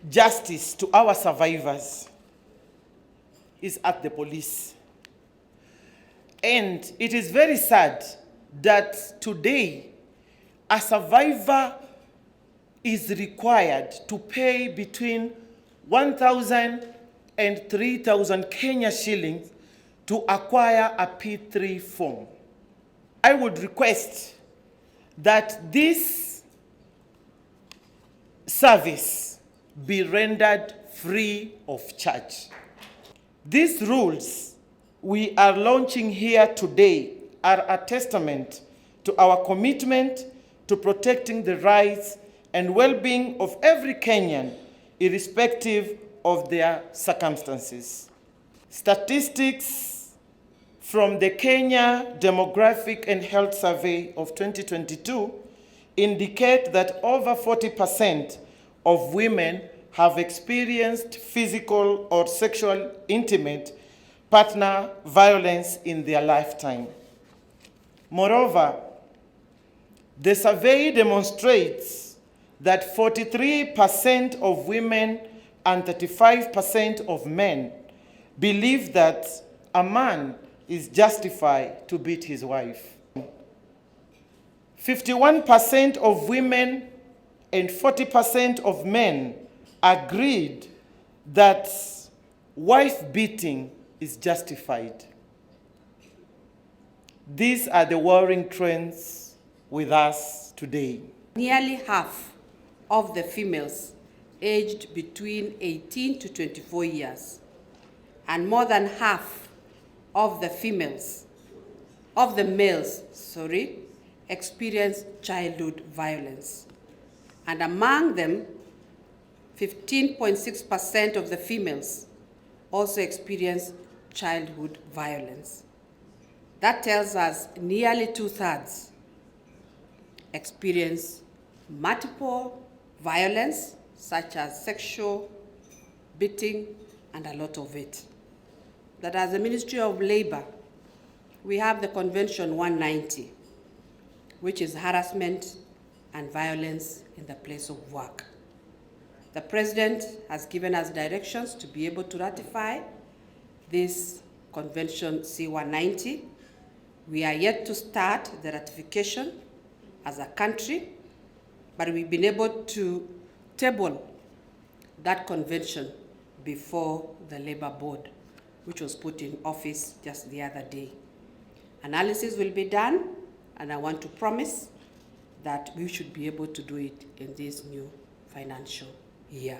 justice to our survivors is at the police. And it is very sad that today a survivor is required to pay between 1,000 and 3,000 Kenya shillings to acquire a P3 form. I would request that this service be rendered free of charge. These rules we are launching here today are a testament to our commitment to protecting the rights and well-being of every Kenyan, irrespective of their circumstances. Statistics from the Kenya Demographic and Health Survey of 2022 indicate that over 40% of women have experienced physical or sexual intimate partner violence in their lifetime. Moreover, the survey demonstrates that 43% of women and 35% of men believe that a man is justified to beat his wife. 51% of women and 40% of men agreed that wife beating is justified. These are the worrying trends with us today. Nearly half of the females aged between 18 to 24 years, and more than half of the males, experience childhood violence. And among them, 15.6% of the females also experience childhood violence. That tells us nearly 2/3 experience multiple violence, such as sexual, beating, and a lot of it. That as the Ministry of Labor, we have the Convention 190, which is harassment and violence in the place of work. The President has given us directions to be able to ratify this Convention C-190. We are yet to start the ratification as a country, but we've been able to table that convention before the Labor Board, which was put in office just the other day. Analysis will be done, and I want to promise that we should be able to do it in this new financial year.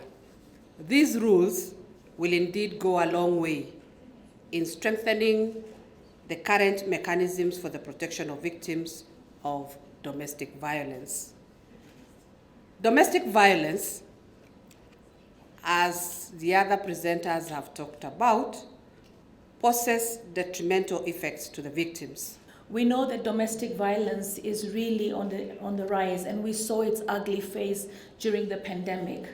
These rules will indeed go a long way in strengthening the current mechanisms for the protection of victims of domestic violence. Domestic violence, as the other presenters have talked about, poses detrimental effects to the victims. We know that domestic violence is really on the rise, and we saw its ugly face during the pandemic.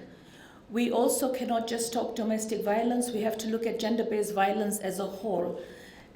We also cannot just talk domestic violence, we have to look at gender-based violence as a whole.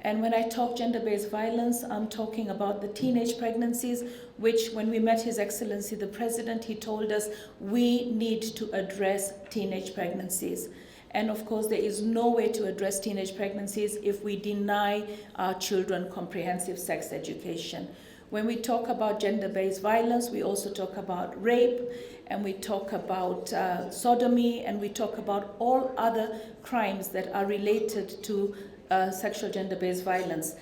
And when I talk gender-based violence, I'm talking about the teenage pregnancies, which when we met His Excellency the President, he told us we need to address teenage pregnancies. And of course, there is no way to address teenage pregnancies if we deny our children comprehensive sex education. When we talk about gender-based violence, we also talk about rape, and we talk about sodomy, and we talk about all other crimes that are related to sexual gender-based violence.